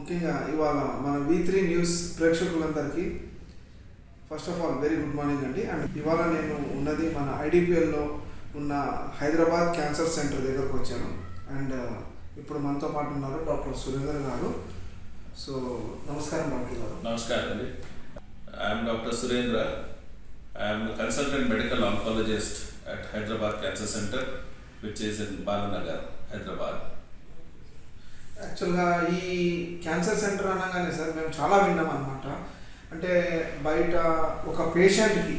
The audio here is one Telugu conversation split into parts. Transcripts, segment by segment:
ముఖ్యంగా ఇవాళ మన V3 న్యూస్ ప్రేక్షకులందరికీ first of all very good morning అండి. అండ్ ఇవాళ నేను ఉన్నది మన IDPLలో ఉన్న హైదరాబాద్ క్యాన్సర్ సెంటర్ దగ్గరకు వచ్చాను. అండ్ ఇప్పుడు మనతో పాటు ఉన్నారు డాక్టర్ సురేంద్ర గారు. సో నమస్కారం డాక్టర్ గారు. నమస్కారం అండి. I'm doctor Surendra. I'm consultant medical oncologist at Hyderabad Cancer Center, which is in Balanagar, Hyderabad. యాక్చువల్గా ఈ క్యాన్సర్ సెంటర్ అనగానే సార్ మేము చాలా విన్నాం అనమాట. అంటే బయట ఒక పేషెంట్కి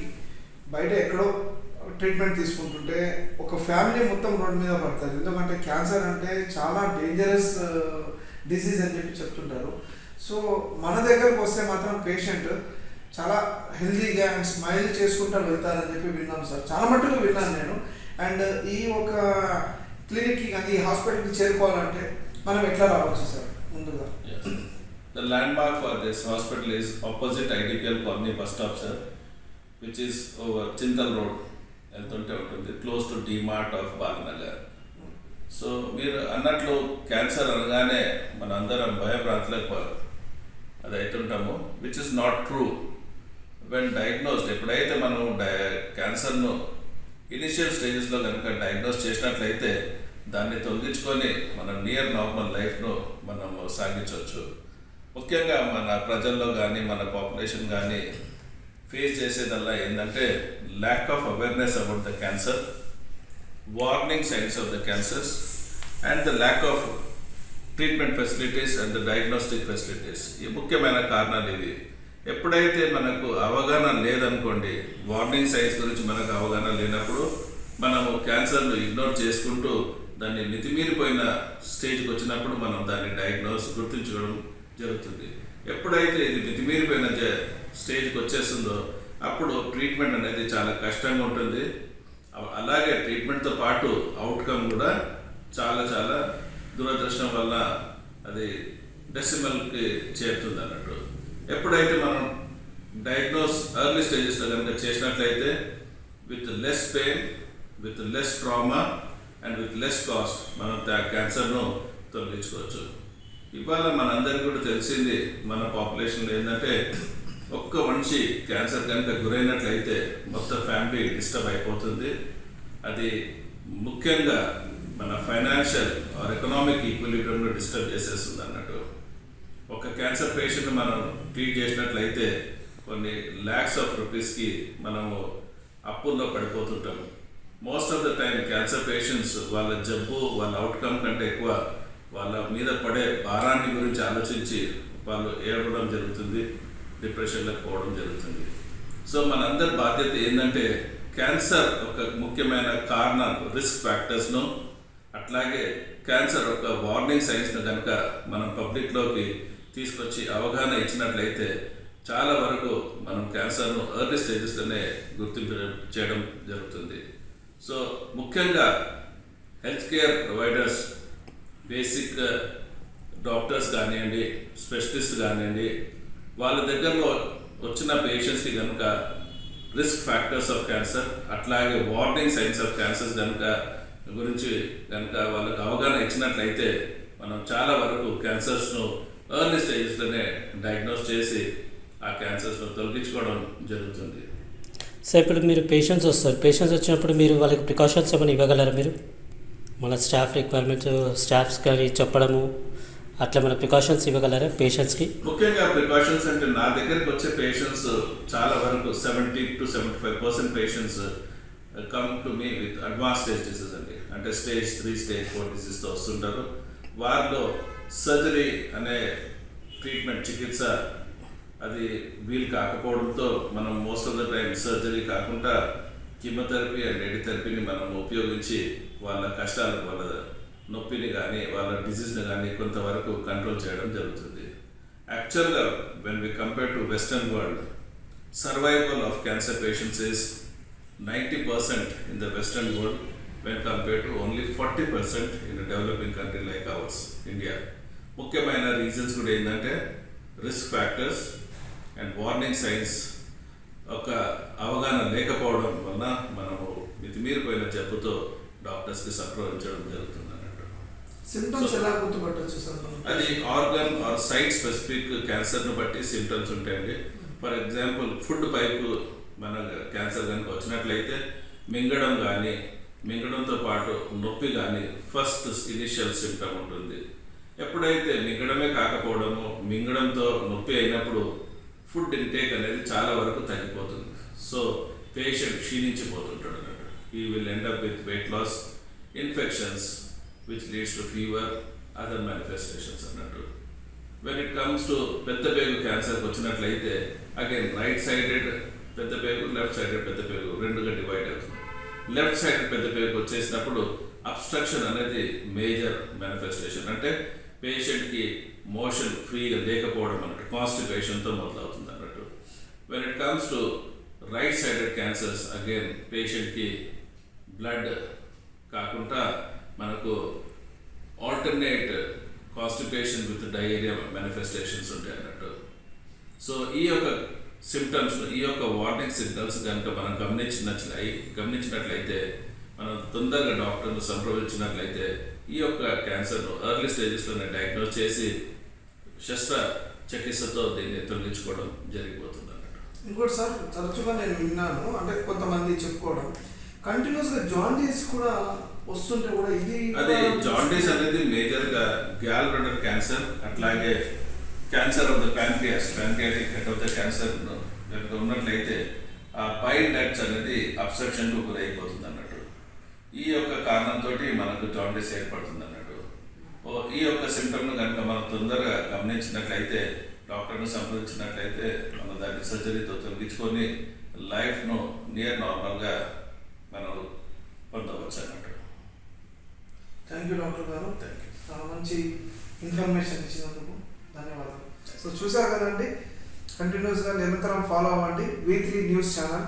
బయట ఎక్కడో ట్రీట్మెంట్ తీసుకుంటుంటే ఒక ఫ్యామిలీ మొత్తం రోడ్డు మీద పడతారు. ఎందుకంటే క్యాన్సర్ అంటే చాలా డేంజరస్ డిసీజ్ అని చెప్పి చెప్తుంటారు. సో మన దగ్గరకు వస్తే మాత్రం పేషెంట్ చాలా హెల్తీగా అండ్ స్మైల్ చేసుకుంటూ వెళ్తారని చెప్పి విన్నాను సార్. చాలా మట్టుకు విన్నాను నేను. అండ్ ఈ ఒక క్లినిక్కి కానీ ఈ హాస్పిటల్కి చేరుకోవాలంటే మనం ఎట్లా రావచ్చు సార్? ముందుగా The landmark for this hospital is opposite IDPL Colony bus stop, sir, which is over Chintal Road, వెళ్తుంటే ఉంటుంది, close to DMart of Balanagar. So మీరు అన్నట్లు క్యాన్సర్ అనగానే మన అందరం భయభ్రాంతులకు అది అవుతుంటాము, which is not true. When diagnosed, ఎప్పుడైతే మనం క్యాన్సర్ను ఇనిషియల్ స్టేజెస్లో కనుక డయాగ్నోస్ చేసినట్లయితే దాన్ని తొలగించుకొని మనం నియర్ నార్మల్ లైఫ్ను మనం సాగించవచ్చు. ముఖ్యంగా మన ప్రజల్లో కానీ మన పాపులేషన్ కానీ ఫేస్ చేసేదల్లా ఏంటంటే lack of awareness about the cancer, warning signs of the cancers and the lack of treatment facilities and the diagnostic facilities. ఈ ముఖ్యమైన కారణాలు ఇవి. ఎప్పుడైతే మనకు అవగాహన లేదనుకోండి, వార్నింగ్ సైన్స్ గురించి మనకు అవగాహన లేనప్పుడు మనము క్యాన్సర్ను ఇగ్నోర్ చేసుకుంటూ దాన్ని మితిమీరిపోయిన స్టేజ్కి వచ్చినప్పుడు మనం దాన్ని గుర్తించుకోవడం జరుగుతుంది. ఎప్పుడైతే ఇది మితిమీరిపోయిన స్టేజ్కి వచ్చేస్తుందో అప్పుడు ట్రీట్మెంట్ అనేది చాలా కష్టంగా ఉంటుంది. అలాగే ట్రీట్మెంట్తో పాటు అవుట్కమ్ కూడా చాలా చాలా దురదృష్టం వల్ల అది డెసిమల్కి చేరుతుంది అన్నట్టు. ఎప్పుడైతే మనం డయాగ్నోస్ ఎర్లీ స్టేజెస్లో కనుక చేసినట్లయితే with less pain, with less trauma and with less cost మనం క్యాన్సర్ను తొలగించుకోవచ్చు. ఇవాళ మనందరికీ కూడా తెలిసింది, మన పాపులేషన్లో ఏంటంటే ఒక్క మనిషి క్యాన్సర్ కనుక గురైనట్లయితే మొత్తం ఫ్యామిలీ డిస్టర్బ్ అయిపోతుంది. అది ముఖ్యంగా మన ఫైనాన్షియల్ ఆర్ ఎకనామిక్ ఈక్విలిబ్రియంను డిస్టర్బ్ చేసేస్తుంది అన్నట్టు. ఒక క్యాన్సర్ పేషెంట్ మనం ట్రీట్ చేసినట్లయితే కొన్ని ల్యాక్స్ ఆఫ్ రూపీస్కి మనము అప్పుల్లో పడిపోతుంటాము. Most of the time cancer patients వాళ్ళ జబ్బు, వాళ్ళ అవుట్కమ్ కంటే ఎక్కువ వాళ్ళ మీద పడే భారాన్ని గురించి ఆలోచించి వాళ్ళు ఏడవడం జరుగుతుంది, డిప్రెషన్లకు పోవడం జరుగుతుంది. సో మనందరి బాధ్యత ఏంటంటే క్యాన్సర్ ఒక ముఖ్యమైన కారణాలు, రిస్క్ ఫ్యాక్టర్స్ను, అట్లాగే క్యాన్సర్ ఒక వార్నింగ్ సైన్స్ను కనుక మనం పబ్లిక్లోకి తీసుకొచ్చి అవగాహన ఇచ్చినట్లయితే చాలా వరకు మనం క్యాన్సర్ను ఎర్లీ స్టేజెస్లోనే గుర్తింపు చేయడం జరుగుతుంది. సో ముఖ్యంగా health care providers, basic doctors కానివ్వండి, స్పెషలిస్ట్ కానివ్వండి, వాళ్ళ దగ్గరలో వచ్చిన పేషెంట్స్కి కనుక రిస్క్ ఫ్యాక్టర్స్ ఆఫ్ క్యాన్సర్ అట్లాగే వార్నింగ్ సైన్స్ ఆఫ్ క్యాన్సర్స్ గురించి కనుక వాళ్ళకి అవగాహన ఇచ్చినట్లయితే మనం చాలా వరకు క్యాన్సర్స్ను ఎర్లీ స్టేజెస్లోనే డయాగ్నోస్ చేసి ఆ క్యాన్సర్స్ను తొలగించుకోవడం జరుగుతుంది. సార్, ఇప్పుడు మీరు పేషెంట్స్ వచ్చినప్పుడు మీరు వాళ్ళకి ప్రికాషన్స్ ఏమైనా ఇవ్వగలరా? మీరు మన స్టాఫ్ రిక్వైర్మెంట్స్, స్టాఫ్స్ కానీ చెప్పడము అట్లా మన ప్రికాషన్స్ ఇవ్వగలరా పేషెంట్స్కి? ముఖ్యంగా ప్రికాషన్స్ అంటే నా దగ్గరికి వచ్చే పేషెంట్స్ చాలా వరకు 70 to 75% patients come to me with advance stage disease అండి. అంటే స్టేజ్ 3, స్టేజ్ 4 డిసీజ్తో వస్తుంటారు. వారిలో సర్జరీ అనే ట్రీట్మెంట్, చికిత్స అది వీలు కాకపోవడంతో మనం most of the time surgery కాకుండా కీమోథెరపీ అండ్ రేడియోథెరపీని మనం ఉపయోగించి వాళ్ళ కష్టాలు, వాళ్ళ నొప్పిని కానీ వాళ్ళ డిసీజ్ని కానీ కొంతవరకు కంట్రోల్ చేయడం జరుగుతుంది. యాక్చువల్గా when we compare to western world, survival of cancer patients is 90% in the western world when compared to only 40% in a developing country like ours, India. ముఖ్యమైన రీజన్స్ కూడా ఏంటంటే risk factors and warning signs ఒక అవగాహన లేకపోవడం వలన మనము మితిమీరిపోయిన జబ్బుతో డాక్టర్స్కి సంప్రదించడం జరుగుతుంది అన్నట్టు. సిమ్టమ్స్ ఎలా గుర్తుపట్టవచ్చు సార్ మనం? అది ఆర్గన్ ఆర్ సైట్ స్పెసిఫిక్ క్యాన్సర్ను బట్టి సిమ్టమ్స్ ఉంటాయండి. ఫర్ ఎగ్జాంపుల్ ఫుడ్ పైపు మన క్యాన్సర్ కనుక వచ్చినట్లయితే మింగడం కానీ, మింగడంతో పాటు నొప్పి కానీ ఫస్ట్ ఇనిషియల్ సిమ్టమ్ ఉంటుంది. ఎప్పుడైతే మింగడమే కాకపోవడము, మింగడంతో నొప్పి అయినప్పుడు ఫుడ్ ఇంటేక్ అనేది చాలా వరకు తగ్గిపోతుంది. సో పేషెంట్ క్షీణించిపోతుంటాడు అన్నట్టు. ఈ will end up with weight loss, infections which leads to fever, other manifestations అన్నట్టు. వెన్ ఇట్ కమ్స్ టు పెద్ద పేగు క్యాన్సర్కి వచ్చినట్లయితే అగైన్ రైట్ సైడెడ్ పెద్ద పేగు, లెఫ్ట్ సైడెడ్ పెద్ద పేగు రెండుగా డివైడ్ అవుతుంది. లెఫ్ట్ సైడ్ పెద్ద పేగు వచ్చేసినప్పుడు అబ్స్ట్రక్షన్ అనేది మేజర్ మేనిఫెస్టేషన్. అంటే పేషెంట్కి మోషన్ ఫ్రీగా లేకపోవడం అన్నట్టు, కాన్స్టిపేషన్తో మొదలవుతుంది అన్నట్టు. When it comes to right sided cancers again పేషెంట్కి బ్లడ్ కాకుండా మనకు alternate constipation with diarrhoea manifestations ఉంటాయి అన్నట్టు. సో ఈ యొక్క సిమ్టమ్స్, ఈ యొక్క వార్నింగ్ సిగ్నల్స్ కనుక మనం గమనించినట్లయితే మనం తొందరగా డాక్టర్ను సంప్రదించినట్లయితే ఈ యొక్క క్యాన్సర్ను ఎర్లీ స్టేజెస్లోనే డయాగ్నోస్ చేసి శస్త్రచికిత్సతో దీన్ని తొలగించుకోవడం జరిగిపోతుంది అన్నట్టు. ఇంకోటి సార్, తరచుగా నేను విన్నాను, అంటే కొంతమంది చెప్పుకోవడం కంటిన్యూస్గా జాండీస్ కూడా వస్తుంటే కూడా అది జాండీస్ అనేది మేజర్గా గ్యాల్ బ్లాడర్ క్యాన్సర్, అట్లాగే cancer of the pancreatic head of the cancer కనుక ఉన్నట్లయితే ఆ బైల్ డక్ట్స్ అనేది అబ్స్ట్రక్షన్కు గురైపోతుంది అన్నట్టు. ఈ యొక్క కారణంతో మనకు జాండీస్ ఏర్పడుతుంది అన్నట్టు. ఈ యొక్క సిమ్టమ్ను కనుక మనం తొందరగా గమనించినట్లయితే, డాక్టర్ను సంప్రదించినట్లయితే మనం దాన్ని సర్జరీతో తొలగించుకొని లైఫ్ను నియర్ నార్మల్గా మనం పొందవచ్చు అన్నట్టు. థ్యాంక్ యూ డాక్టర్ గారు, థ్యాంక్ యూ. చాలా మంచి ఇన్ఫర్మేషన్ ఇచ్చినందుకు ధన్యవాదాలు. సో చూసారు కదండి, కంటిన్యూస్గా నిరంతరం ఫాలో అవ్వండి V3 న్యూస్ ఛానల్.